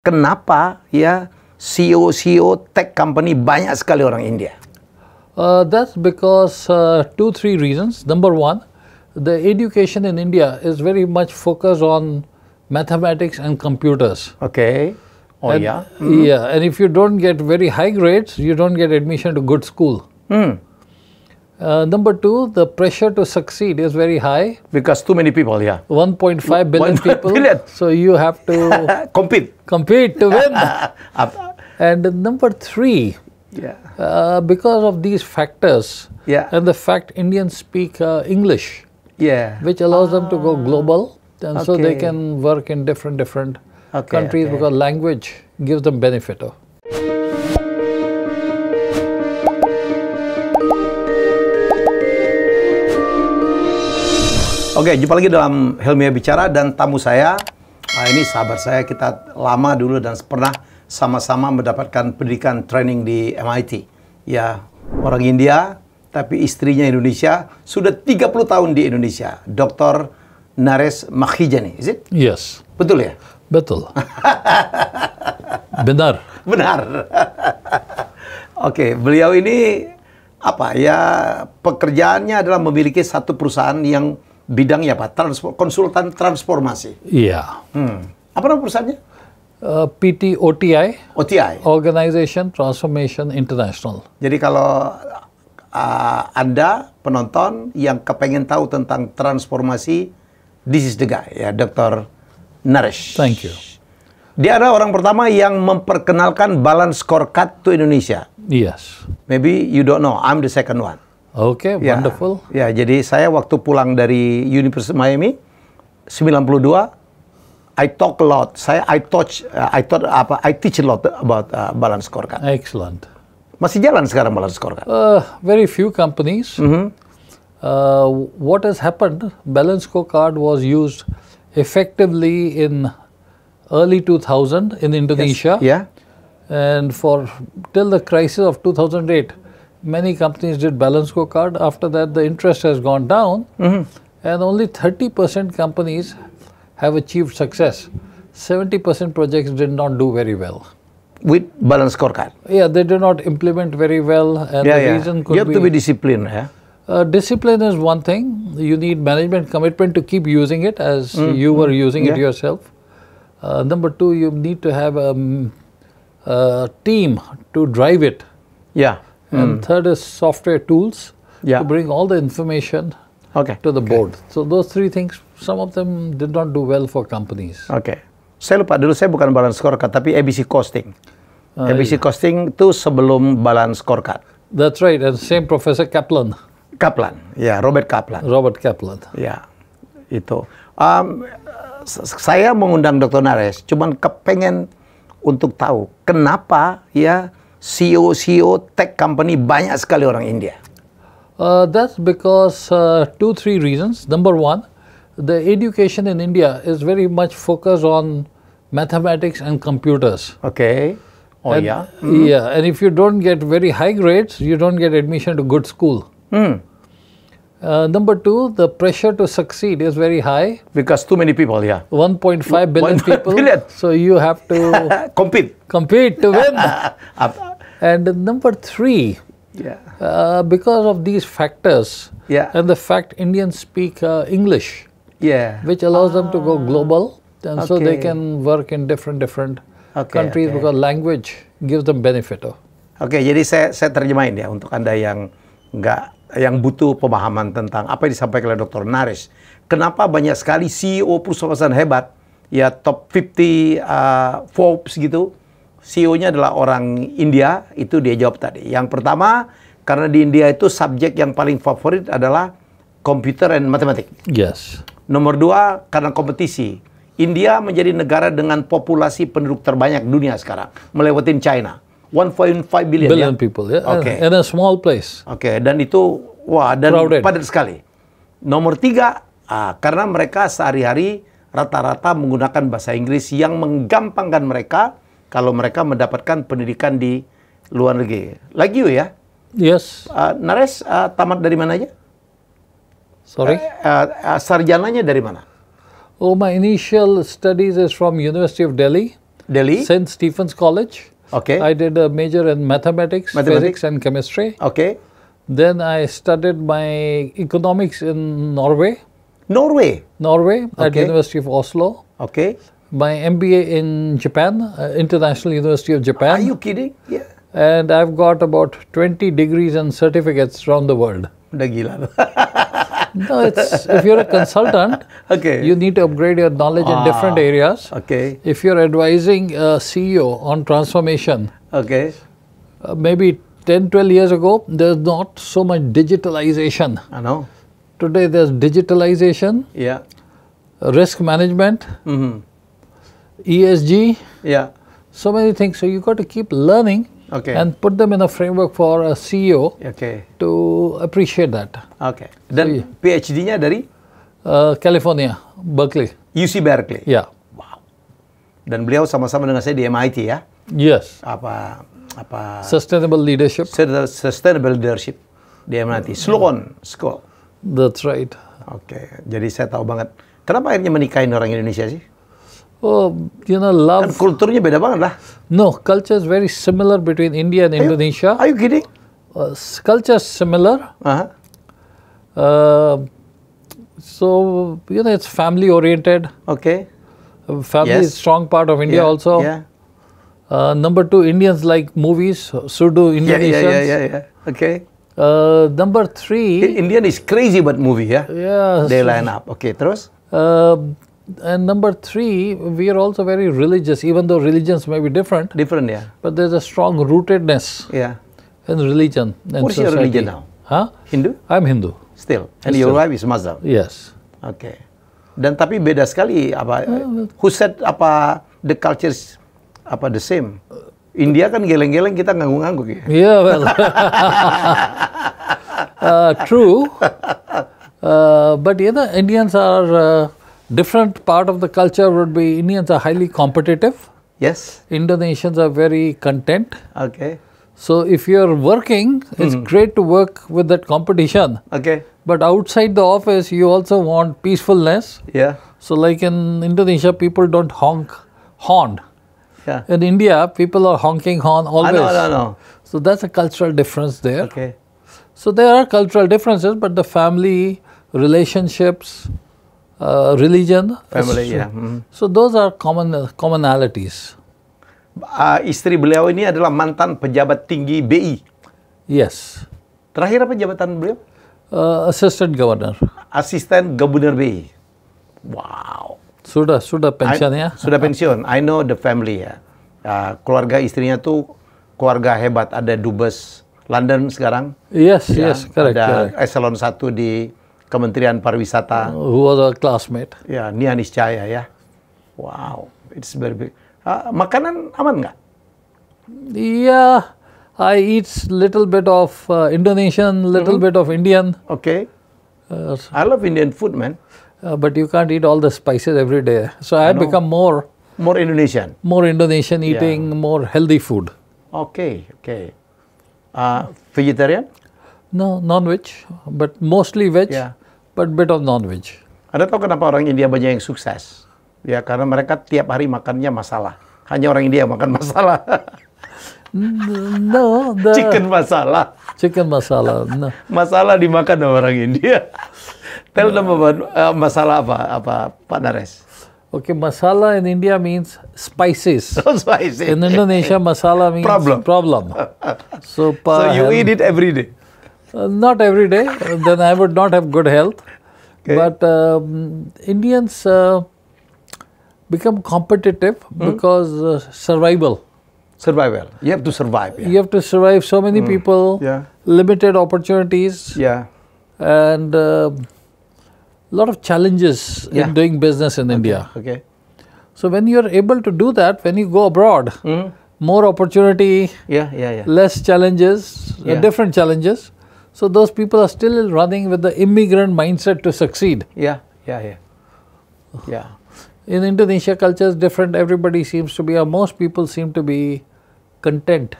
kenapa ya CEO Tech Company banyak sekali orang India? That's because 2-3 reasons. Number one, the education in India is very much focused on mathematics and computers. Okay. Oh and, yeah. Yeah, and if you don't get very high grades, you don't get admission to good school. Number two, the pressure to succeed is very high. Because too many people, yeah. 1.5 billion people. So you have to compete to win. And number three, because of these factors and the fact Indians speak English, which allows them to go global, and so they can work in different countries because language gives them benefit. Oke, jumpa lagi dalam Helmy Yahya Bicara dan tamu saya. Ini sahabat saya, kita lama dulu dan pernah sama-sama mendapatkan pendidikan training di MIT. Ya, orang India, tapi istrinya Indonesia, sudah 30 tahun di Indonesia. Dr. Naresh Makhijani, is it? Yes. Betul ya? Betul. Benar. Benar. Oke, beliau ini apa ya, pekerjaannya adalah memiliki satu perusahaan yang bidangnya apa? Konsultan transformasi. Iya. Apa nama perusahaannya? PT OTI. OTI. Organization Transformation International. Jadi kalau Anda penonton yang kepengen tahu tentang transformasi, this is the guy, ya, Dr. Naresh. Thank you. Dia adalah orang pertama yang memperkenalkan balance scorecard to Indonesia. Yes. Maybe you don't know, I'm the second one. Okay, wonderful. Ya, jadi saya waktu pulang dari University Miami 92, I talk a lot. I teach a lot about balance scorecard. Excellent. Masih jalan sekarang balance scorecard? Very few companies. What has happened? Balance scorecard was used effectively in early 2000 in Indonesia. Yes. Yeah. And till the crisis of 2008. Many companies did balance scorecard. After that, the interest has gone down, and only 30% companies have achieved success. 70% projects did not do very well. With balance scorecard? Yeah, they did not implement very well, and the reason could be... You have to be disciplined, yeah? Discipline is one thing. You need management commitment to keep using it as you were using it yourself. Number two, you need to have a team to drive it. Yeah. And third is software tools to bring all the information to the board. So those three things, some of them did not do well for companies. Saya lupa, dulu saya bukan balance scorecard, tapi ABC costing. ABC costing itu sebelum balance scorecard. That's right, and same Professor Kaplan. Ya, Robert Kaplan. Ya, itu. Saya mengundang Dr. Naresh, cuman kepengen untuk tahu kenapa ya CEO Tech Company banyak sekali orang India. That's because 2-3 reasons. Number one, the education in India is very much focused on mathematics and computers. Okay. Oh yeah. Yeah, and if you don't get very high grades, you don't get admission to good school. Number two, the pressure to succeed is very high. Because too many people, 1.5 billion people. So you have to compete to win. And number three, because of these factors and the fact Indians speak English, which allows them to go global, and so they can work in different countries because language gives them benefit. Jadi saya terjemahin ya untuk Anda yang butuh pemahaman tentang apa yang disampaikan oleh Dr. Naresh. Kenapa banyak sekali CEO perusahaan hebat, ya top 50 Forbes gitu, CEO-nya adalah orang India, itu dia jawab tadi. Yang pertama, karena di India itu subjek yang paling favorit adalah computer and mathematics. Yes. Nomor dua, karena kompetisi. India menjadi negara dengan populasi penduduk terbanyak dunia sekarang, melewatin China. 1.5 billion people, in a small place. Dan itu, dan padat sekali. Nomor tiga, karena mereka sehari-hari rata-rata menggunakan bahasa Inggris yang menggampangkan mereka kalau mereka mendapatkan pendidikan di luar negeri. Like you ya? Yes. Naresh tamat dari mana aja? Sorry? Sarjananya dari mana? Oh, my initial studies is from University of Delhi. Delhi. St. Stephen's College. Okay. I did a major in mathematics, physics and chemistry. Okay. Then I studied my economics in Norway. Norway? Norway, at University of Oslo. Okay. My MBA in Japan, International University of Japan. Are you kidding? Yeah. And I've got about 20 degrees and certificates around the world. Udah gila. No, it's, if you're a consultant, you need to upgrade your knowledge in different areas. Okay. If you're advising a CEO on transformation, maybe 10, 12 years ago, there's not so much digitalization. I know. Today there's digitalization, risk management, ESG, so many things. So you got to keep learning and put them in a framework for a CEO to appreciate that. Okay. Dan PhD-nya dari? California, Berkeley. UC Berkeley? Yeah. Wow. Dan beliau sama-sama dengan saya di MIT ya? Yes. Apa? Sustainable leadership. Sustainable leadership di MIT. Sloan School. That's right. Oke. Jadi saya tahu banget. Kenapa akhirnya menikahin orang Indonesia sih? Oh, you know, love. Kan kulturnya beda banget lah. No, culture is very similar between India and Indonesia. Are you kidding? Culture is similar. So, you know, it's family oriented. Okay. Family is a strong part of India also. Yeah. Number two, Indians like movies, so do Indonesians. Yeah. Okay. Number three. Indian is crazy about movie, ya? Yeah. They line up. Okay, terus? And number three, we are also very religious, even though religions may be different. Different, yeah. But there's a strong rootedness in religion and What's your religion now? Huh? Hindu? I'm Hindu. Still? And your wife is Muslim? Yes. Okay. Dan tapi beda sekali, who said the cultures the same? India kan geleng-geleng, kita ngangguk-ngangguk ya? Yeah, well, true. But you know, Indians are different part of the culture would be Indians are highly competitive. Yes. Indonesians are very content. Okay. So if you're working, it's great to work with that competition. Okay. But outside the office, you also want peacefulness. Yeah. So like in Indonesia, people don't horn. Yeah. In India, people are honking horn always. I know. So that's a cultural difference there. Okay. So there are cultural differences, but the family, relationships, religion. Family, So those are commonalities. Istri beliau ini adalah mantan pejabat tinggi BI. Yes. Terakhir apa jabatan beliau? Assistant Governor. Asisten Gubernur BI. Wow. Sudah pensiun ya? Sudah pensiun. I know the family ya. Keluarga istrinya tuh keluarga hebat. Ada dubes London sekarang. Yes, correct. Ada eselon 1 di Kementerian Pariwisata. Who was a classmate. Ya, Nia Niscaya ya. Wow, it's very big. Makanan aman nggak? Yeah, I eat little bit of Indonesian, little bit of Indian. Okay. I love Indian food, man. But you can't eat all the spices every day. So I have become more Indonesian. More Indonesian, eating more healthy food. Okay. Vegetarian? No, non-veg, but mostly veg, but bit of non-veg. Anda tahu kenapa orang India banyak yang sukses? Ya, karena mereka tiap hari makannya masalah. Hanya orang India makan masalah. No, chicken masala. Chicken masala. No. Masalah dimakan sama orang India. Tell them about masalah apa Pak Naresh? Okay, masala in India means spices. Spices. In Indonesia, masala means problem. So you eat it every day? Not every day. Then I would not have good health. Okay. But Indians become competitive because survival. Survival. You have to survive. Yeah. You have to survive. So many people, limited opportunities, and a lot of challenges in doing business in India. Okay. So when you are able to do that, when you go abroad, more opportunity, less challenges, different challenges. So those people are still running with the immigrant mindset to succeed. Yeah. In Indonesia, culture is different. Everybody seems to be, or most people seem to be content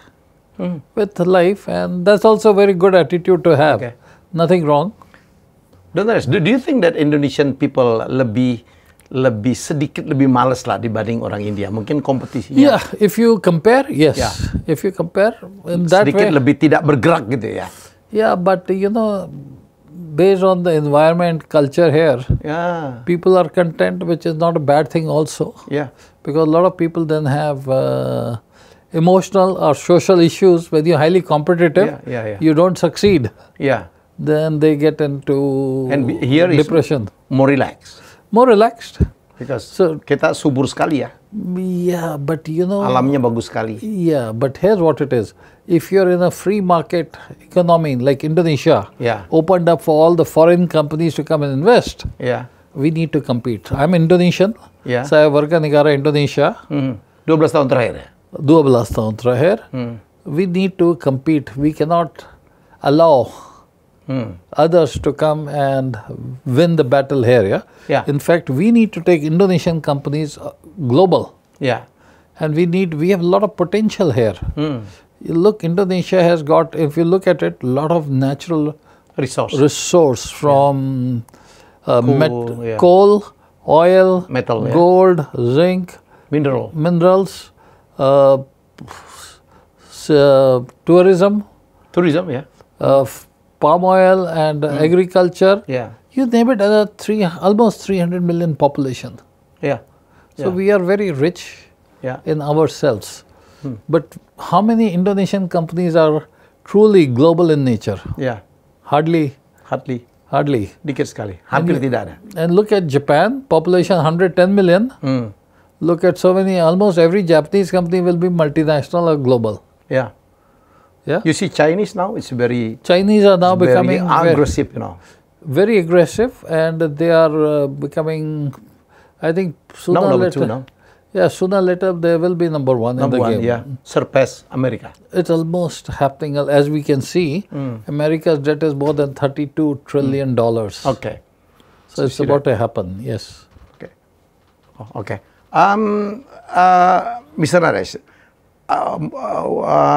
with life, and that's also a very good attitude to have. Okay. Nothing wrong. Do you think that Indonesian people lebih sedikit lebih males lah dibanding orang India. Mungkin kompetisinya. Yeah, if you compare, yes. Yeah. If you compare in that sedikit way, lebih tidak bergerak gitu ya. Yeah, but based on the environment, culture here, people are content, which is not a bad thing also. Yeah. Because a lot of people then have emotional or social issues. When you're highly competitive, you don't succeed. Yeah. Then they get into depression. More relaxed. More relaxed. Because kita subur sekali ya. Yeah, but alamnya bagus sekali. Yeah, but here's what it is. If you're in a free market economy like Indonesia, opened up for all the foreign companies to come and invest, we need to compete. I'm Indonesian. Saya warga negara Indonesia. 12 tahun terakhir ya? 12 tahun terakhir. We need to compete. We cannot allow others to come and win the battle here. In fact, we need to take Indonesian companies global. Yeah. And we have a lot of potential here. You look, Indonesia has got, if you look at it, a lot of natural resource from coal, oil, metal, gold, zinc, minerals, tourism, palm oil and agriculture. Yeah. You name it, almost 300 million population. Yeah. So we are very rich in ourselves. But how many Indonesian companies are truly global in nature? Yeah. Hardly. Dikit sekali. Hampir tidak ada. And look at Japan, population 110 million. Look at so many, almost every Japanese company will be multinational or global. Yeah. Yeah. You see Chinese now, Chinese are now becoming aggressive, very aggressive, and they are becoming, I think, sooner or later. Yeah, sooner or later they will be number one in the game. Yeah, surpass America. It's almost happening. As we can see, America's debt is more than $32 trillion. Okay. So it's about to happen, yes. Okay. Okay. Mr. Naresh,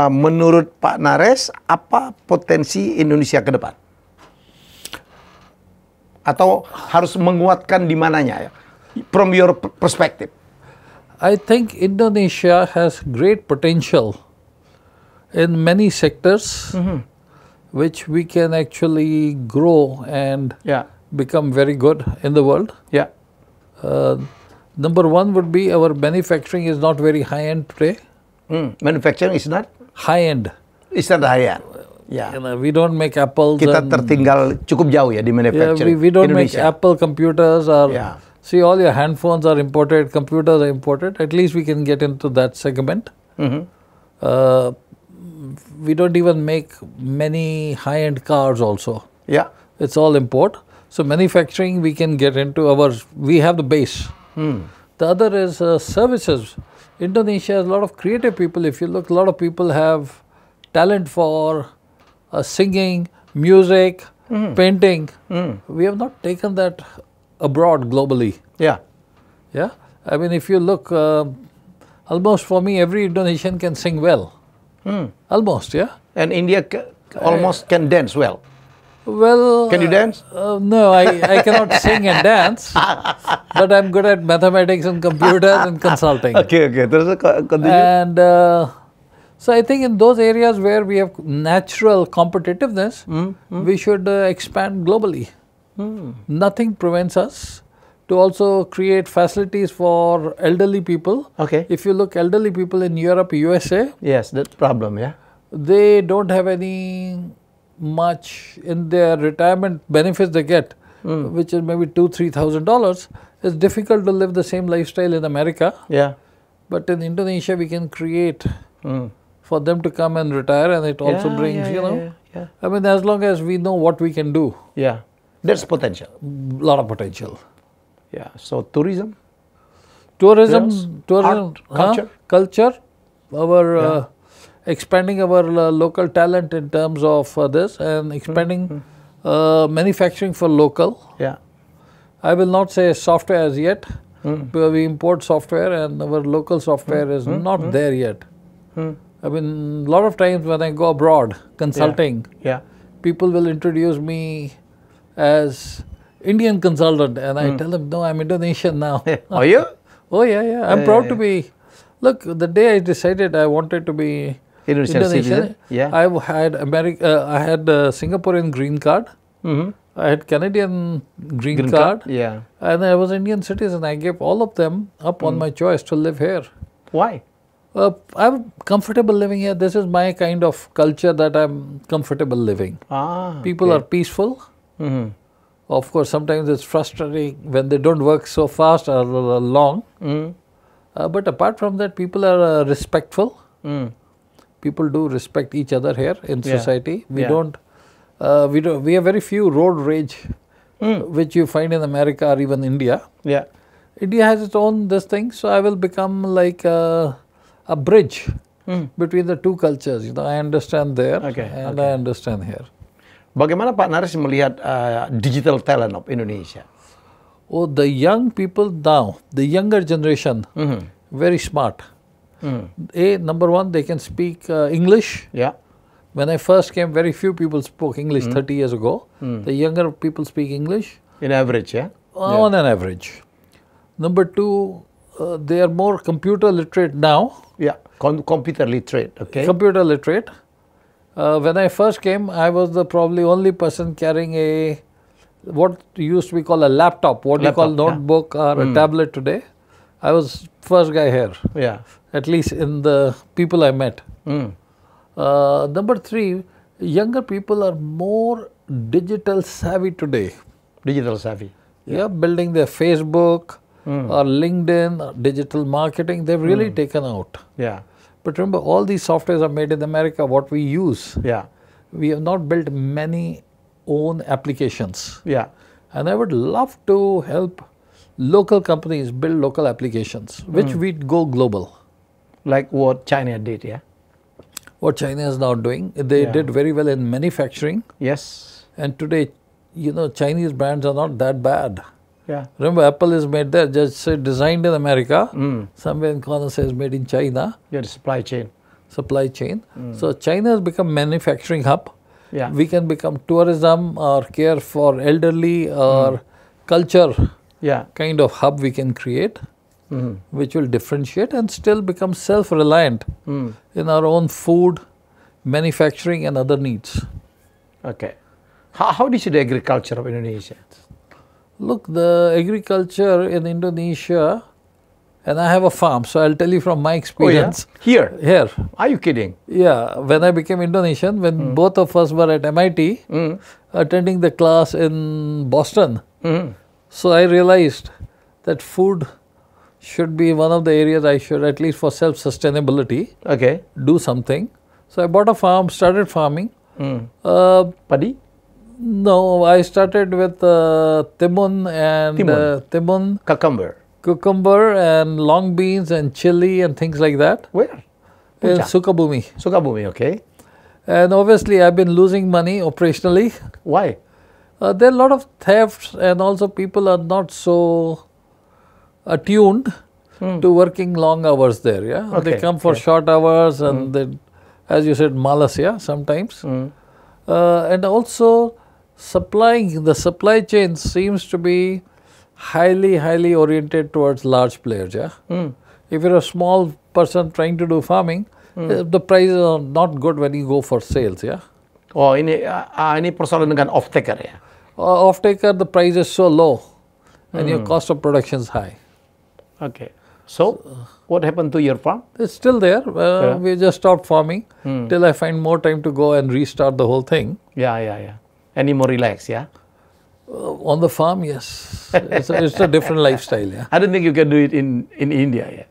menurut Pak Naresh, apa potensi Indonesia ke depan? Atau harus menguatkan di mananya ya? From your perspective. I think Indonesia has great potential in many sectors, which we can actually grow and become very good in the world. Yeah. Number one would be our manufacturing is not very high-end today. Manufacturing is not? High-end. It's not high-end. Yeah. We don't make apples. Kita tertinggal cukup jauh ya di manufacturing. We don't make Apple computers or... See, all your handphones are imported, computers are imported. At least we can get into that segment. We don't even make many high-end cars also. Yeah. It's all import. So manufacturing, we can get into we have the base. The other is services. Indonesia has a lot of creative people. If you look, a lot of people have talent for singing, music, painting. We have not taken that abroad globally. Yeah. Yeah. I mean, if you look, almost for me, every Indonesian can sing well. Almost, yeah. And India almost can dance well. Well, can you dance? No, I cannot sing and dance, but I'm good at mathematics and computers and consulting. Okay. Continue. And so I think in those areas where we have natural competitiveness, we should expand globally. Nothing prevents us to also create facilities for elderly people. Okay. If you look elderly people in Europe, USA. Yes, that's problem, yeah. They don't have any much in their retirement benefits they get, which is maybe $2,000-3,000. It's difficult to live the same lifestyle in America. Yeah. But in Indonesia, we can create for them to come and retire, and it also brings, I mean, as long as we know what we can do. Yeah. There's potential. A lot of potential. Yeah. So tourism, art, culture, our expanding our local talent in terms of this, and expanding manufacturing for local. Yeah. I will not say software as yet, because we import software and our local software is not there yet. I mean, a lot of times when I go abroad consulting, people will introduce me as Indian consultant, and I tell them, no, I'm Indonesian now. Are you? Oh yeah. I'm proud to be. Look, the day I decided I wanted to be Indonesian, I had I had a Singaporean green card. I had Canadian green card. And I was Indian citizen. I gave all of them up on my choice to live here. Why? I'm comfortable living here. This is my kind of culture that I'm comfortable living. People are peaceful. Of course, sometimes it's frustrating when they don't work so fast or long. But apart from that, people are respectful. People do respect each other here in society. We don't. We have very few road rage, which you find in America or even India. India has its own this thing, so I will become like a bridge between the two cultures. You know, I understand there and I understand here. Bagaimana Pak Naresh melihat digital talent of Indonesia? Oh, the young people now, the younger generation, very smart. Number one, they can speak English. When I first came, very few people spoke English 30 years ago. The younger people speak English. In average, on an average. Number two, they are more computer literate now. Computer literate, Computer literate. When I first came, I was the probably only person carrying a, what used to be called a laptop, what you call notebook or a tablet today. I was first guy here, at least in the people I met. Number three, younger people are more digital savvy today. Digital savvy. Building their Facebook or LinkedIn, or digital marketing, they've really taken out. But remember, all these softwares are made in America, what we use. We have not built many own applications. And I would love to help local companies build local applications, which we'd go global. Like what China did, What China is now doing. They did very well in manufacturing. And today, you know, Chinese brands are not that bad. Remember, Apple is made there, just say designed in America. Somewhere in corner says made in China. Supply chain. So China has become manufacturing hub. We can become tourism or care for elderly or culture kind of hub we can create, which will differentiate and still become self-reliant in our own food, manufacturing and other needs. How do you see the agriculture of Indonesia? Look, the agriculture in Indonesia, and I have a farm, so I'll tell you from my experience. Here. Are you kidding? When I became Indonesian, when both of us were at MIT, attending the class in Boston, so I realized that food should be one of the areas I should, at least for self-sustainability, do something. So I bought a farm, started farming. Paddy? No, I started with timun and timun, cucumber and long beans and chili and things like that. Where? In Sukabumi. Sukabumi, And obviously, I've been losing money operationally. Why? There are a lot of thefts, and also people are not so attuned to working long hours there. They come for short hours, and they, as you said, malas, sometimes. And also, the supply chain seems to be highly oriented towards large players. If you're a small person trying to do farming, the prices are not good when you go for sales. Oh, ini persoalan dengan off-taker Off-taker, the price is so low and your cost of production is high. So, what happened to your farm? It's still there. We just stopped farming till I find more time to go and restart the whole thing. Any more relaxed, on the farm, yes. It's a different lifestyle, I don't think you can do it in India,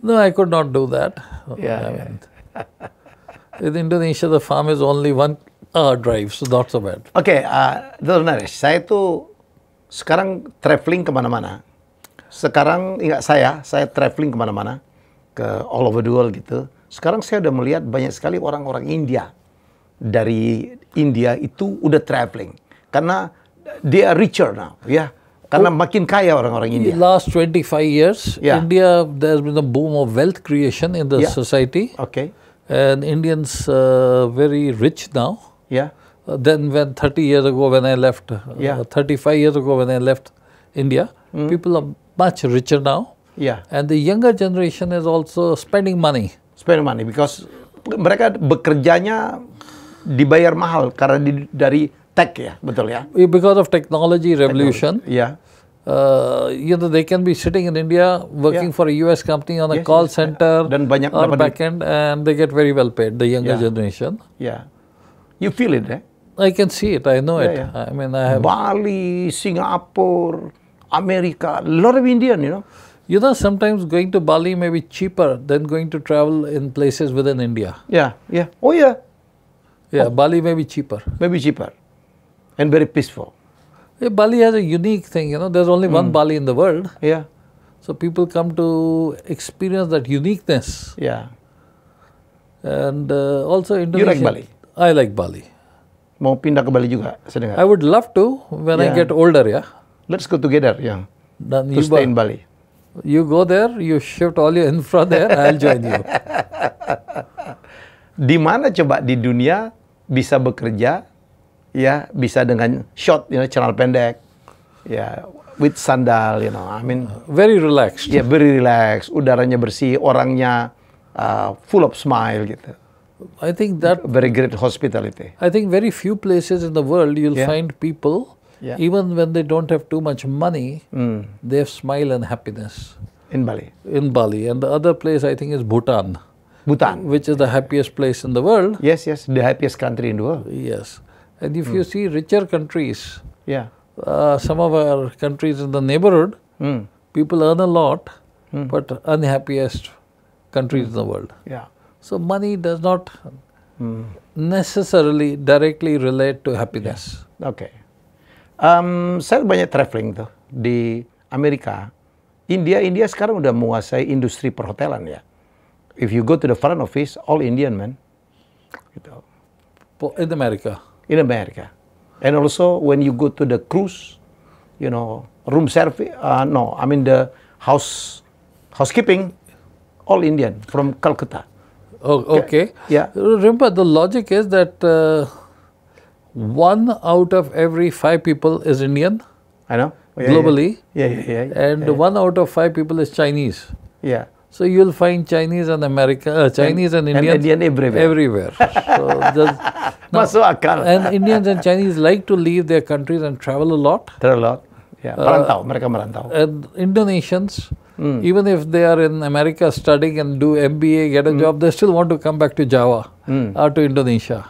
No, I could not do that. In Indonesia, the farm is only 1 hour drive, so not so bad. Dr. Naresh, saya tuh sekarang traveling kemana-mana. Sekarang ingat saya traveling kemana-mana, ke all over the world gitu. Sekarang saya udah melihat banyak sekali orang-orang India. Dari India itu udah traveling. Karena they are richer now, Karena makin kaya orang-orang India. Last 25 years, India, there's been a boom of wealth creation in the society. And Indians very rich now. Then when 30 years ago when I left, 35 years ago when I left India, people are much richer now. Yeah. And the younger generation is also spending money. Spending money because mereka bekerjanya dibayar mahal karena dari tech ya, betul ya? Because of technology revolution. Yeah. You know, they can be sitting in India working for a US company on a call center dan banyak or backend, and they get very well paid, the younger generation. Yeah. You feel it, eh? I can see it, I know it. Yeah. I mean, I have... Bali, Singapore, America, a lot of Indian, you know. You know, sometimes going to Bali may be cheaper than going to travel in places within India. Yeah, yeah. Oh, yeah. Yeah, Bali may be cheaper. Maybe cheaper. And very peaceful. Yeah, Bali has a unique thing, you know. There's only one Bali in the world. Yeah. So people come to experience that uniqueness. Yeah. And also Indonesia. You like Bali? I like Bali. Mau pindah ke Bali juga, saya dengar. I would love to when I get older, yeah. Let's go together, yeah. To stay in Bali. You go there, you shift all your infra there, I'll join you. Di mana coba di dunia bisa bekerja, ya, bisa dengan short, you know, celana pendek, ya, with sandal, you know, I mean. Very relaxed. Ya, very relaxed, udaranya bersih, orangnya full of smile, gitu. I think that... Very great hospitality. I think very few places in the world you'll find people, even when they don't have too much money, they have smile and happiness. In Bali? In Bali. And the other place I think is Bhutan. Bhutan. Which is the happiest place in the world. Yes, yes, the happiest country in the world. Yes. And if you see richer countries, yeah, some of our countries in the neighborhood, people earn a lot, but unhappiest countries in the world. Yeah. So money does not necessarily directly relate to happiness. Okay. Saya banyak traveling tuh di Amerika. India sekarang udah menguasai industri perhotelan ya. If you go to the front office, all Indian man. Gitu. In America. In America. And also when you go to the cruise, you know, room service, no, I mean the housekeeping, all Indian from Calcutta. Oh, okay. Yeah. Remember, the logic is that 1 out of every 5 people is Indian. I know. Globally. Yeah. And 1 out of 5 people is Chinese. Yeah. So you'll find Chinese and Chinese and Indians. And Indian everywhere. So Masuk akal. And Indians and Chinese like to leave their countries and travel a lot. Travel a lot. Yeah. Merantau. Mereka merantau. And Indonesians, even if they are in America studying and do MBA, get a job, they still want to come back to Java or to Indonesia.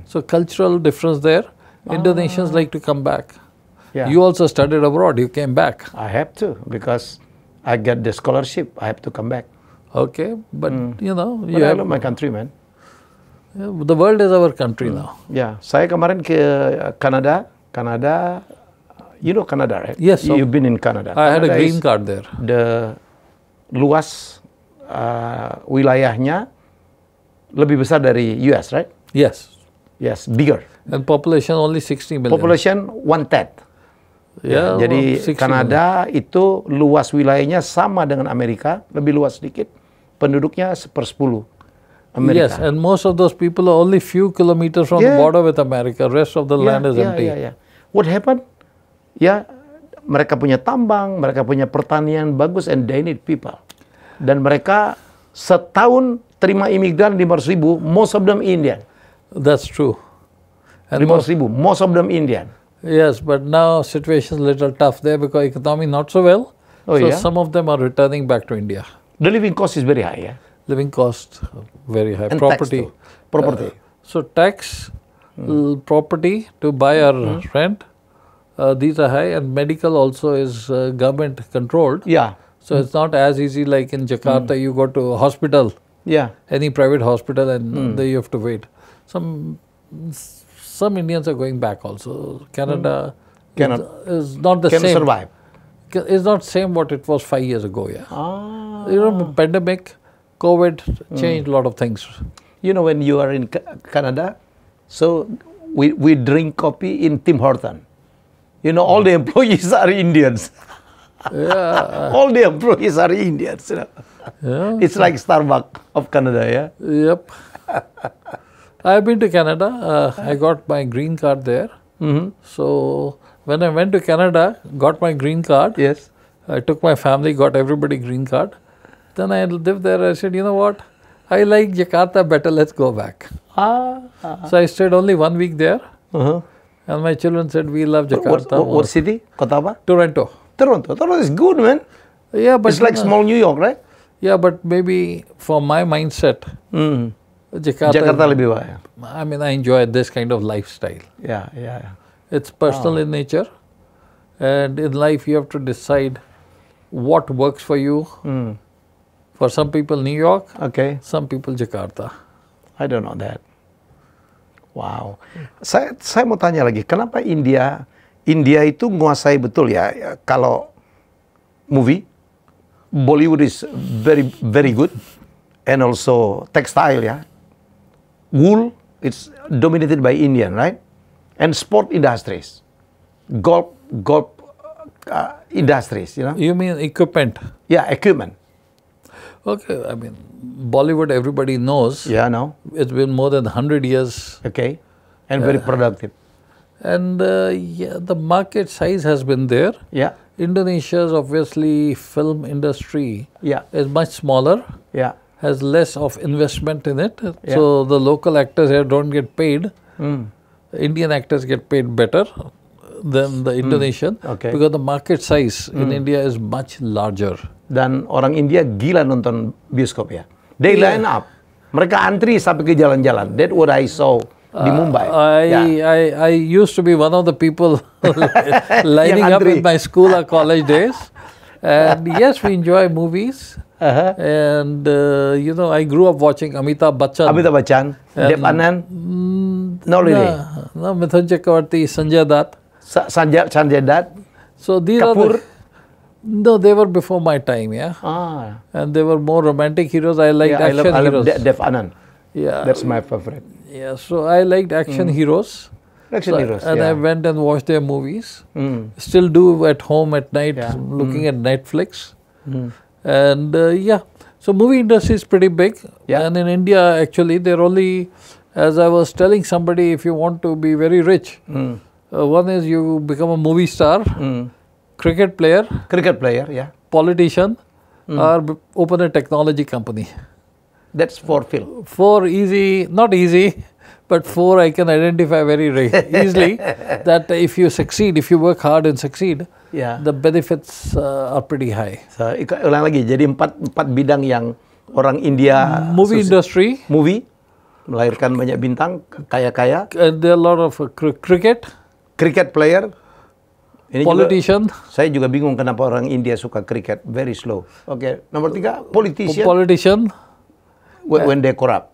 So cultural difference there. Indonesians like to come back. Yeah. You also studied abroad. You came back. I have to because I get the scholarship. I have to come back. Okay, but you know, I love my country, man. Yeah, the world is our country now. Yeah, saya kemarin ke Canada. You know Canada, right? Yes. You've been in Canada. I had a green card there. The luas wilayahnya lebih besar dari US, right? Yes. Yes, bigger. And population only 60 million. Population 1/3. Yeah, jadi Kanada itu luas wilayahnya sama dengan Amerika, lebih luas sedikit. Penduduknya 1/10 Amerika. Yes, and most of those people are only few kilometers from the border with America. Rest of the land is empty. What happened? Ya, mereka punya tambang, mereka punya pertanian bagus, and they need people. Dan mereka setahun terima imigran 500,000, most of them Indian. That's true. 500,000, most of them Indian. Yes, but now situation is a little tough there because economy not so well. Some of them are returning back to India. The living cost is very high, yeah? Living cost very high. And property. Property. So tax, property to buy or rent, these are high, and medical also is government controlled. Yeah. So it's not as easy like in Jakarta, you go to a hospital, any private hospital, and there you have to wait. Some Indians are going back also. Canada is not the same. Can survive. It's not same what it was 5 years ago, You know, pandemic, COVID changed a lot of things. You know, when you are in Canada, so we drink coffee in Tim Horton. You know, all the employees are Indians. All the employees are Indians. You know? It's like Starbucks of Canada, Yep. I've been to Canada. I got my green card there. So when I went to Canada, got my green card. Yes. I took my family, got everybody green card. Then I lived there. I said, you know what? I like Jakarta better. Let's go back. So I stayed only 1 week there. And my children said, we love Jakarta. What city? Kota apa? Toronto. Toronto is good, man. Yeah, but it's like small New York, right? Yeah, but maybe for my mindset, Jakarta lebih baik. I mean, I enjoy this kind of lifestyle. Yeah. It's personal in nature. And in life, you have to decide what works for you. For some people, New York. Okay. Some people, Jakarta. I don't know that. Wow. Saya mau tanya lagi, kenapa India itu menguasai betul ya? Kalau movie, Bollywood is very good, and also textile ya. Wool, it's dominated by Indian, right? And sport industries, golf industries, you know. You mean equipment? Yeah, equipment. Okay, I mean, Bollywood everybody knows. Yeah, no. It's been more than 100 years. Okay, and very productive. And yeah, the market size has been there. Yeah. Indonesia's obviously film industry is much smaller. Yeah. Has less of investment in it. Yeah. So the local actors here don't get paid. Indian actors get paid better than the Indonesian. Okay. Because the market size in India is much larger. Dan orang India gila nonton bioskop ya. They line up. Mereka antri sampai ke jalan-jalan. That's what I saw di Mumbai. I used to be one of the people lining up in my school or college days. And yes, we enjoy movies. And you know, I grew up watching Amitabh Bachchan. Dev Anand. No, really. No, Mithun Chakravarti, Sanjay Dutt. Sanjay Dutt. So these Kapoor. No, they were before my time, yeah. And they were more romantic heroes. I liked action heroes. I love Dev Anand. Yeah. That's my favorite. Yeah, so I liked action heroes. Heroes, and I went and watched their movies. Still do at home at night, looking at Netflix. And so movie industry is pretty big. And in India, actually, they're only, as I was telling somebody, if you want to be very rich, one is you become a movie star, cricket player, politician, or open a technology company. That's 4 film. 4 easy, not easy, but 4 I can identify very easily that if you succeed, if you work hard and succeed, the benefits are pretty high. So, ulang lagi, jadi 4 bidang yang orang India... Movie industry. Movie, melahirkan banyak bintang, kaya-kaya. There are a lot of cricket. Cricket player. Ini politician. Juga, saya juga bingung kenapa orang India suka cricket, very slow. Oke, nomor 3, politician. Politician. When they corrupt.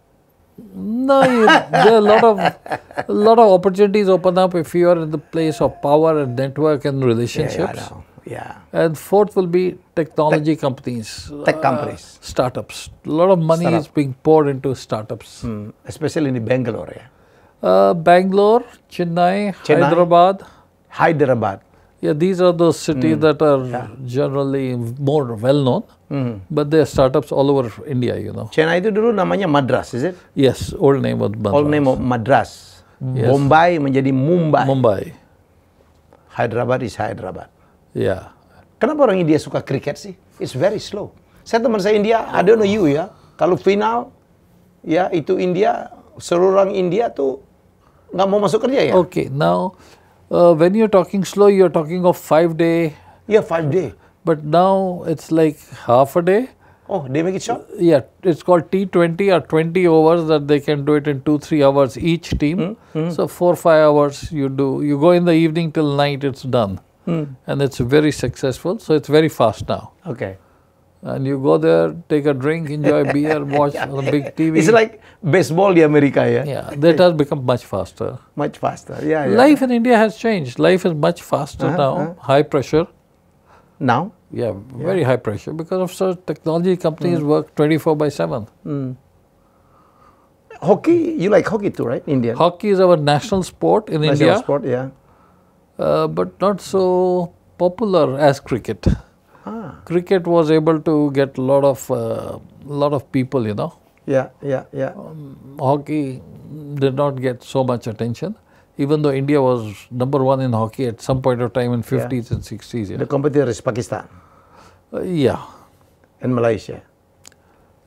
No, there are a lot of opportunities open up if you are in the place of power and network and relationships. And 4th will be technology companies. Tech companies. Startups. A lot of money is being poured into startups. Especially in Bangalore. Bangalore, Chennai, Hyderabad. Yeah, these are those cities that are generally more well-known, but there are startups all over India, you know. Chennai itu dulu namanya Madras, is it? Yes, old name of Madras. Old name of Madras. Yes. Bombay menjadi Mumbai. Hyderabad is Hyderabad. Yeah. Kenapa orang India suka cricket sih? It's very slow. Saya teman saya India, I don't know you ya, kalau final, ya itu India, seluruh orang India tuh nggak mau masuk kerja ya? Okay, now... when you're talking slow, you're talking of 5 day. Yeah, 5 day. But now it's like half a day. Oh, they make it short? Yeah, it's called T20 or 20 overs that they can do it in 2-3 hours each team. So 4-5 hours you do. You go in the evening till night, it's done. And it's very successful. So it's very fast now. Okay. And you go there, take a drink, enjoy beer, watch on a big TV. It's like baseball in America, yeah? Yeah, that has become much faster. Much faster, yeah. Life in India has changed. Life is much faster now. High pressure. Now? Yeah, very high pressure because of such technology companies work 24/7. Hockey, you like hockey too, right? Indian. Hockey is our national sport in India. National sport, yeah. But not so popular as cricket. Cricket was able to get a lot of people, you know. Yeah. Hockey did not get so much attention, even though India was #1 in hockey at some point of time in 50s and 60s. Yeah. The competitor is Pakistan. Yeah. And Malaysia.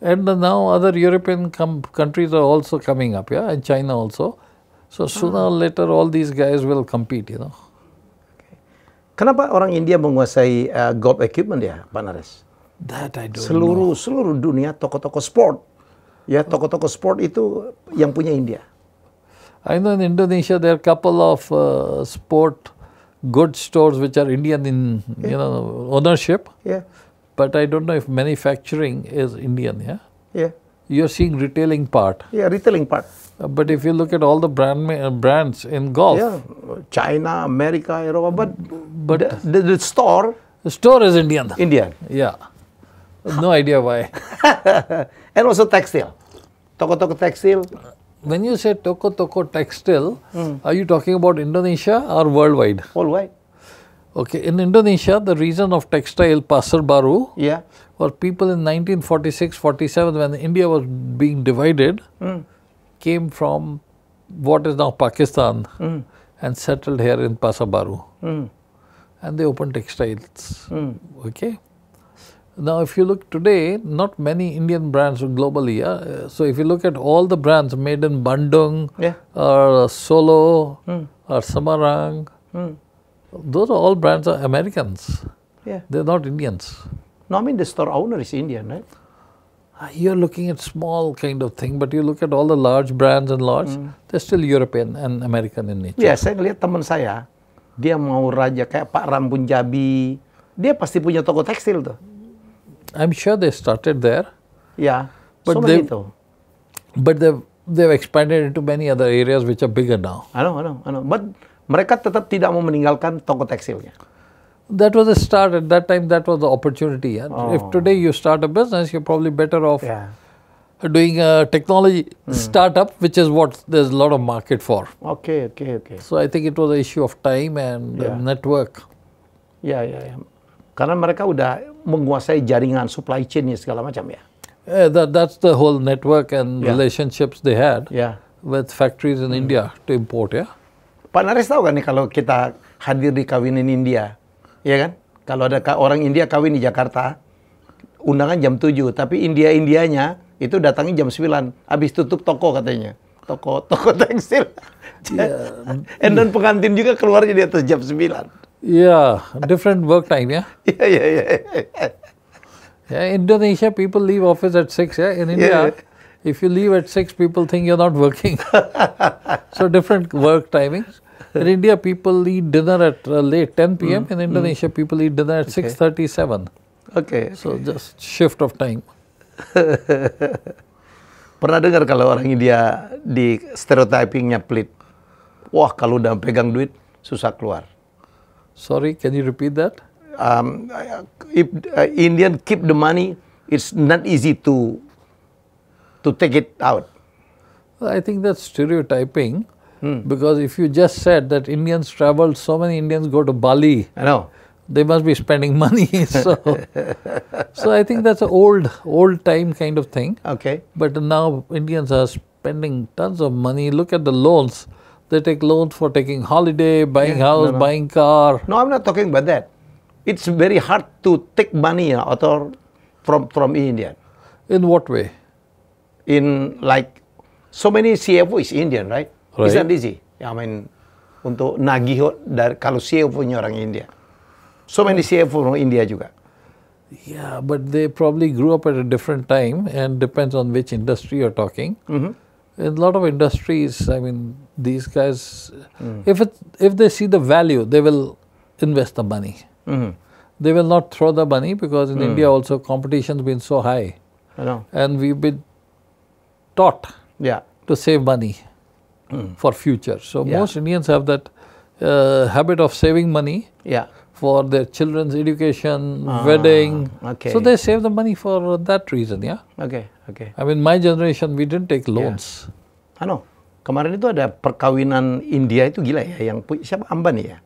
And now other European countries are also coming up, yeah, and China also. So sooner or later all these guys will compete, you know. Kenapa orang India menguasai golf equipment ya, Pak Naresh? That I don't know. Seluruh dunia toko-toko sport, ya toko-toko sport itu yang punya India. I know in Indonesia there are a couple of sport goods stores which are Indian in ownership. Yeah. But I don't know if manufacturing is Indian. Yeah. Yeah. You're seeing retailing part. Yeah, retailing part. But if you look at all the brands in golf, yeah, China, America, Europe, but the store. The store is Indian. Indian. Yeah. No idea why. And also textile. Toko-toko textile. When you say toko-toko textile, are you talking about Indonesia or worldwide? Worldwide. Okay, in Indonesia, the reason of textile pasar baru were people in 1946-47 when India was being divided, came from what is now Pakistan and settled here in pasar baru. And they opened textiles. Okay. Now, if you look today, not many Indian brands globally. So, if you look at all the brands made in Bandung or Solo or Semarang, those are all brands are Americans. Yeah. They're not Indians. No, I mean the store owner is Indian, right? You're looking at small kind of thing, but you look at all the large brands and they're still European and American in nature. Ya, saya lihat teman saya, dia mau raja kayak Pak Ram Punjabi, dia pasti punya toko tekstil tuh. I'm sure they started there. Yeah, but they've expanded into many other areas which are bigger now. I know. But mereka tetap tidak mau meninggalkan toko tekstilnya. That was a start. At that time, that was the opportunity. If today you start a business, you're probably better off doing a technology startup, which is what there's a lot of market for. Okay. So I think it was an issue of time and network. Ya. Karena mereka udah menguasai jaringan supply chain-nya segala macam ya. That's the whole network and relationships they had with factories in India to import. Yeah. Pak Naresh tahu kan nih kalau kita hadir di kawinan India, ya kan? Kalau ada orang India kawin di Jakarta, undangan jam 7, tapi Indianya itu datangnya jam 9, habis tutup toko katanya. Toko tekstil. And then pengantin juga keluarnya di atas jam 9. Yeah, different work time, yeah? Yeah. Indonesia, people leave office at 6, yeah? In India, if you leave at 6, people think you're not working. So different work timings. In India, people eat dinner at late 10 p.m. In Indonesia, people eat dinner at 6:37. Okay. So just shift of time. Pernah dengar kalau orang India di stereotypingnya pelit? Wah, kalau udah pegang duit, susah keluar. Sorry, can you repeat that? If Indian keep the money, it's not easy to take it out. I think that's stereotyping. Because if you just said that Indians travel, so many Indians go to Bali. I know. They must be spending money. So I think that's an old time kind of thing. Okay. But now Indians are spending tons of money. Look at the loans. They take loans for taking holiday, buying house, buying car. No, I'm not talking about that. It's very hard to take money from India. In what way? In like so many CFO is Indian, right? It's not easy. I mean, untuk nagih dari kalau CFO-nya orang India. So many CFO orang India juga. Yeah, but they probably grew up at a different time and depends on which industry you're talking. In a lot of industries, I mean, these guys, if they see the value, they will invest the money. They will not throw the money because in India also competition's been so high. I know. And we've been taught to save money for future. So most Indians have that habit of saving money for their children's education, wedding. So they save the money for that reason, Okay. I mean, my generation, we didn't take loans. Ano, kemarin itu ada perkawinan India itu gila ya, yang siapa Ambani ya?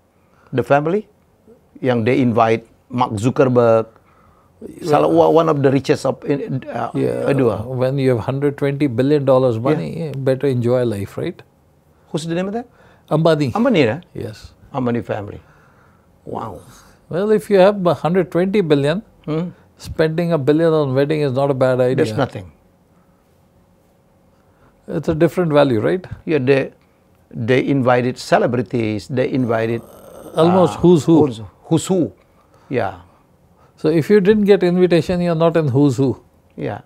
The family, yang they invite Mark Zuckerberg, One of the richest of Dua. When you have $120 billion money, better enjoy life, right? Who's the name of that? Ambani. Ambani, right? Yes. Ambani family. Wow. Well, if you have 120 billion, spending $1 billion on wedding is not a bad idea. That's nothing. It's a different value, right? Yeah, they invited celebrities. They invited almost who's who. Who's who? Yeah. So if you didn't get invitation, you're not in who's who. Ya.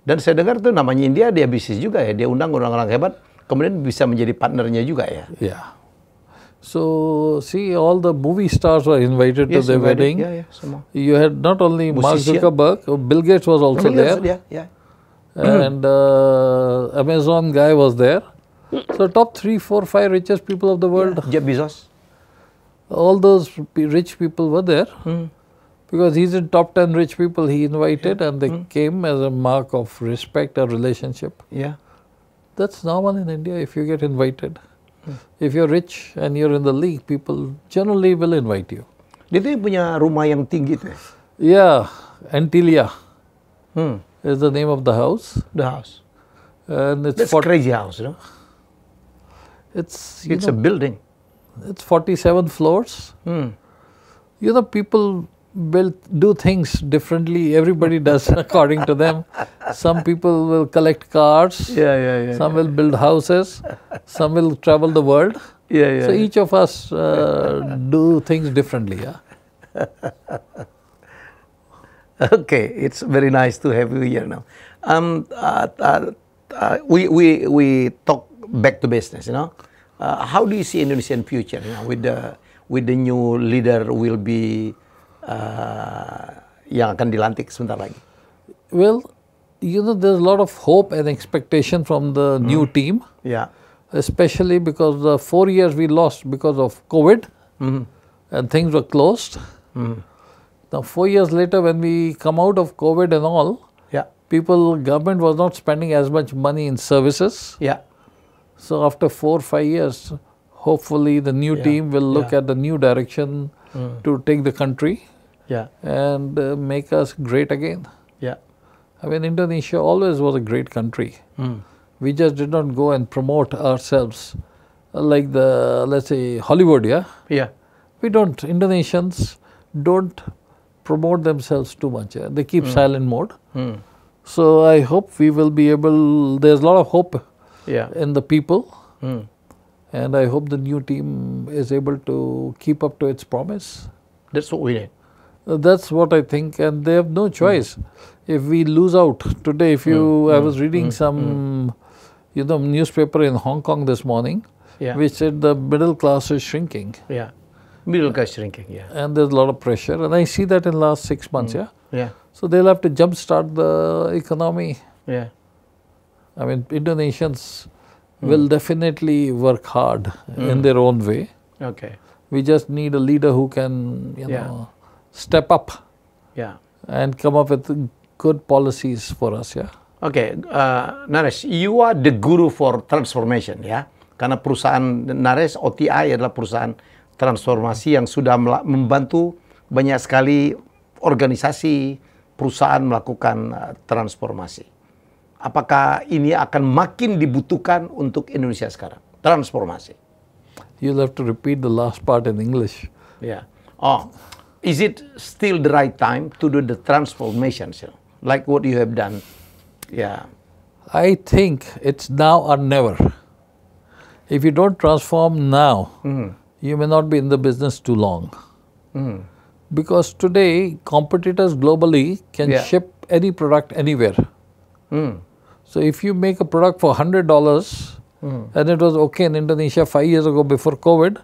Dan saya dengar tuh namanya India dia bisnis juga ya. Dia undang orang-orang hebat, kemudian bisa menjadi partnernya juga ya. Yeah. So see, all the movie stars were invited to their wedding. Yeah, semua. You had not only Mark Zuckerberg, Bill Gates was also there. Yeah. And Amazon guy was there. So top 3, 4, 5 richest people of the world. Jeff Bezos. All those rich people were there. Because he's in top 10 rich people he invited, and they came as a mark of respect or relationship. Yeah. That's normal in India if you get invited. If you're rich and you're in the league, people generally will invite you. Dia tuh punya rumah yang tinggi tuh. Yeah, Antilia is the name of the house. The house. And it's That's a crazy house, you know? It's a building. It's 47 floors. You know, people do things differently. Everybody does according to them. Some people will collect cars. Yeah. Some will build houses. Some will travel the world. Yeah. So each of us do things differently. Yeah. Okay, it's very nice to have you here now. We talk back to business. You know, how do you see Indonesian future? You know, with the new leader will be. Yang akan dilantik sebentar lagi. Well, you know, there's a lot of hope and expectation from the new team. Yeah. Especially because the 4 years we lost because of COVID and things were closed. Now 4 years later, when we come out of COVID and all, government was not spending as much money in services. Yeah. So after 4 or 5 years, hopefully the new team will look at the new direction to take the country and make us great again. Yeah. I mean, Indonesia always was a great country. We just did not go and promote ourselves like let's say, Hollywood, Yeah. Indonesians don't promote themselves too much. They keep silent mode. So I hope we will be able, there's a lot of hope in the people. And I hope the new team is able to keep up to its promise. That's what we need. That's what I think, and they have no choice. If we lose out today, I was reading some, newspaper in Hong Kong this morning, which said the middle class is shrinking. Yeah, middle class shrinking. Yeah, and there's a lot of pressure, and I see that in last 6 months. So they'll have to jumpstart the economy. Yeah, I mean, Indonesians will definitely work hard in their own way. Okay. We just need a leader who can, step up and come up with good policies for us. Okay, Naresh, you are the guru for transformation, Karena perusahaan Naresh, OTI adalah perusahaan transformasi yang sudah membantu banyak sekali organisasi, perusahaan melakukan transformasi. Apakah ini akan makin dibutuhkan untuk Indonesia sekarang? Transformasi. You'll have to repeat the last part in English. Yeah. Is it still the right time to do the transformation, like what you have done? Yeah. I think it's now or never. If you don't transform now, you may not be in the business too long. Because today, competitors globally can ship any product anywhere. So if you make a product for $100 and it was okay in Indonesia 5 years ago before COVID,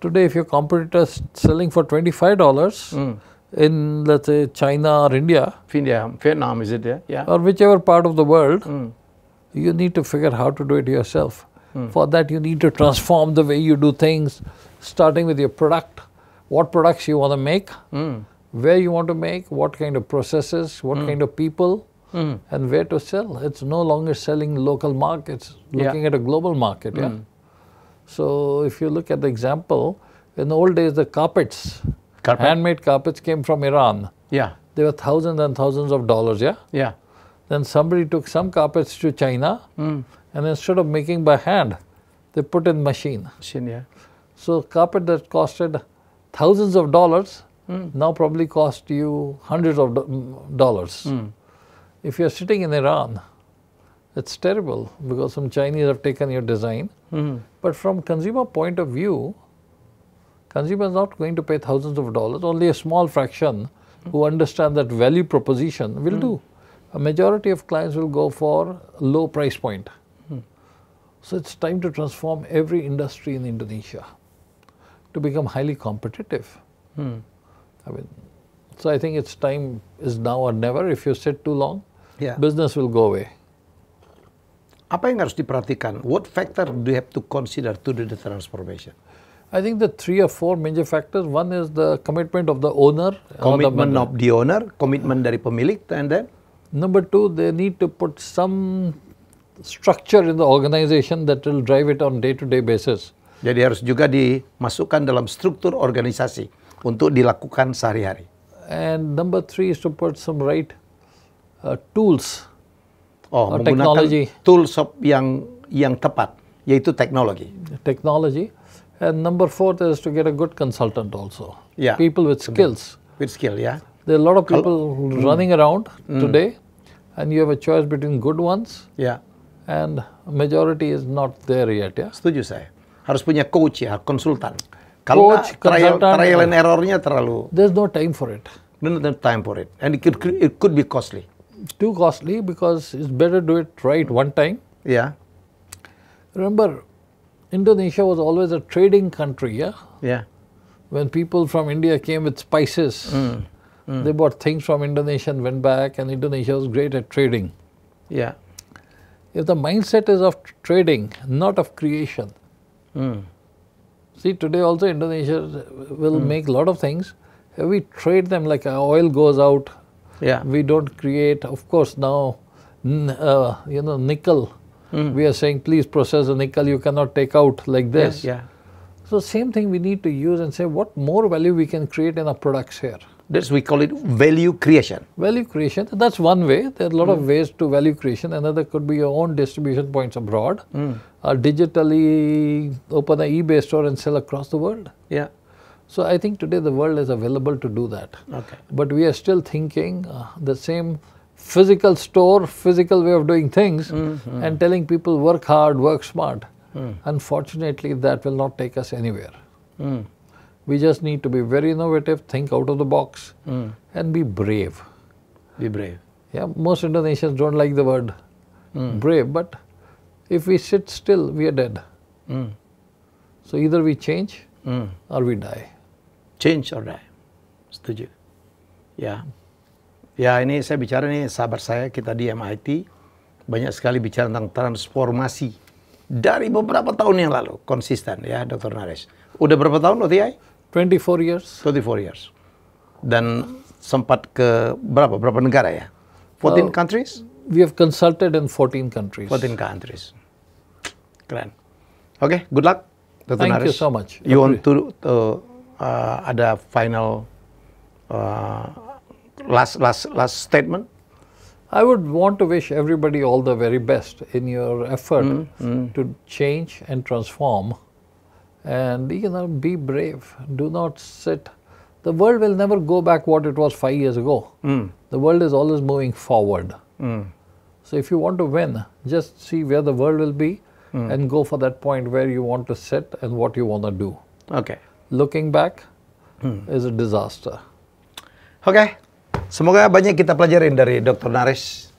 today if your competitor is selling for $25 in, let's say, China or India, Vietnam, is it? Yeah. Or whichever part of the world, you need to figure how to do it yourself. For that, you need to transform the way you do things, starting with your product, what products you want to make, where you want to make, what kind of processes, what kind of people, and where to sell. It's no longer selling local markets, looking at a global market. So if you look at the example, in the old days, the carpets, handmade carpets came from Iran. There were thousands and thousands of dollars, yeah? Yeah. Then somebody took some carpets to China, and instead of making by hand, they put in machine. Machine, yeah. So carpet that costed thousands of dollars now probably cost you hundreds of dollars. If you're sitting in Iran, it's terrible because some Chinese have taken your design. But from consumer point of view, consumer is not going to pay thousands of dollars. Only a small fraction who understand that value proposition will do. A majority of clients will go for low price point. So it's time to transform every industry in Indonesia to become highly competitive. So I think its time is now or never. If you sit too long, business will go away. Apa yang harus diperhatikan? What factor do you have to consider to do the transformation? I think the 3 or 4 major factors. One is the commitment of the owner. Commitment of the owner, commitment dari pemilik, and then? Number 2, they need to put some structure in the organization that will drive it on day-to-day basis. Jadi harus juga dimasukkan dalam struktur organisasi untuk dilakukan sehari-hari. And number 3 is to put some right tools. Menggunakan technology. Tools yang tepat, yaitu teknologi. Technology. And number 4 is to get a good consultant also. Yeah. People with skills. With skill, yeah. There are a lot of people running around today, and you have a choice between good ones. Yeah. And majority is not there yet, yeah. Setuju saya. Harus punya coach ya, konsultan. Kalau trial and error-nya terlalu. There's no time for it. No time for it, and it could be costly. Too costly because it's better do it right one time. Yeah. Remember, Indonesia was always a trading country, yeah. Yeah. When people from India came with spices, they bought things from Indonesia and went back, and Indonesia was great at trading. Yeah. If the mindset is of trading, not of creation. See, today also Indonesia will make a lot of things. We trade them like oil goes out. Yeah. We don't create. Of course, now, nickel. We are saying, please process the nickel. You cannot take out like this. Yeah. So same thing we need to use and say what more value we can create in our products here. That's we call it value creation. Value creation. That's one way. There are a lot of ways to value creation. Another could be your own distribution points abroad. Or digitally open an eBay store and sell across the world. Yeah. So I think today the world is available to do that. Okay. But we are still thinking the same physical store, physical way of doing things and telling people work hard, work smart. Unfortunately, that will not take us anywhere. We just need to be very innovative, think out of the box, and be brave. Be brave. Yeah, most Indonesians don't like the word brave, but if we sit still, we are dead. So either we change or we die. Change or die. Setuju. Ya. Ya, ini saya bicara nih sahabat saya, kita di MIT banyak sekali bicara tentang transformasi dari beberapa tahun yang lalu, konsisten ya, Dr. Naresh. Udah berapa tahun OTI? 24 years. 24 years. Dan sempat ke berapa negara ya? 14 countries? We have consulted in 14 countries. 14 countries. Keren. Okay, good luck, Dr. Naresh. Thank you so much. You want to ada final last statement? I would want to wish everybody all the very best in your effort to change and transform. And be brave. Do not sit. The world will never go back what it was 5 years ago. The world is always moving forward. So if you want to win, just see where the world will be and go for that point where you want to sit and what you want to do. Okay. Looking back is a disaster. Okay. Semoga banyak kita pelajarin dari Dr. Naresh.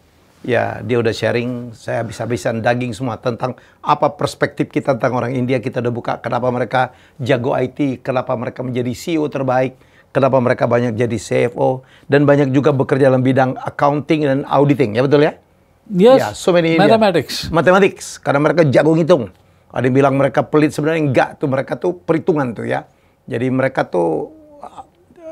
Ya, dia udah sharing, saya habis-habisan daging semua tentang apa perspektif kita tentang orang India. Kita udah buka kenapa mereka jago IT, kenapa mereka menjadi CEO terbaik, kenapa mereka banyak jadi CFO, dan banyak juga bekerja dalam bidang accounting dan auditing. Ya betul ya? Yes, ya, so many mathematics. Mathematics, karena mereka jago ngitung. Ada yang bilang mereka pelit, sebenarnya enggak tuh, mereka tuh perhitungan tuh ya. Jadi mereka tuh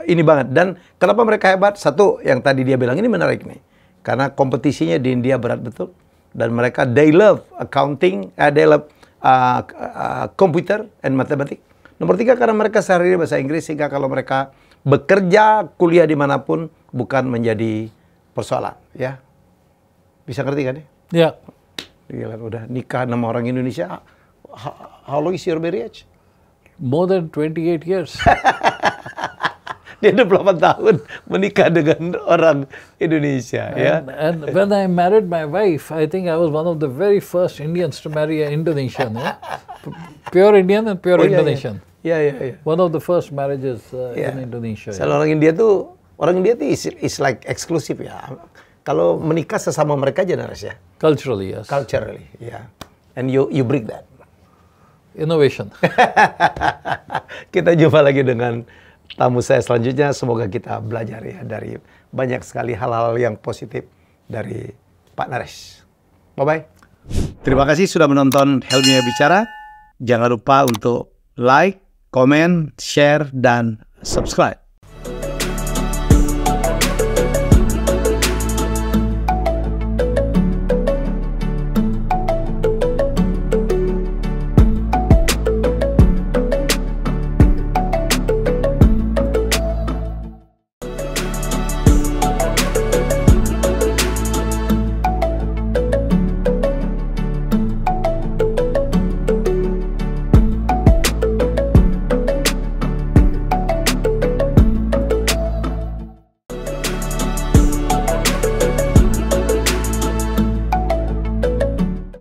ini banget. Dan kenapa mereka hebat? Satu, yang tadi dia bilang ini menarik nih. Karena kompetisinya di India berat betul. Dan mereka, they love accounting, they love computer and mathematics. Nomor 3, karena mereka sehari-hari bahasa Inggris, sehingga kalau mereka bekerja, kuliah dimanapun, bukan menjadi persoalan, ya. Bisa ngerti kan ya? Ya. Gila, udah nikah sama orang Indonesia. How long is your marriage? More than 28 years. Dia 28 tahun menikah dengan orang Indonesia, ya. And when I married my wife, I think I was one of the very first Indians to marry an Indonesian. Yeah? Pure Indian and pure Indonesian. Yeah. One of the first marriages in Indonesia. Orang India tuh is like eksklusif ya. Kalau menikah sesama mereka aja, Naresh, ya. Culturally, yes. Culturally, yeah. And you break that. Innovation. Kita jumpa lagi dengan tamu saya selanjutnya. Semoga kita belajar ya dari banyak sekali hal-hal yang positif dari Pak Naresh. Bye-bye. Terima kasih sudah menonton Helmy Yahya Bicara. Jangan lupa untuk like, komen, share, dan subscribe.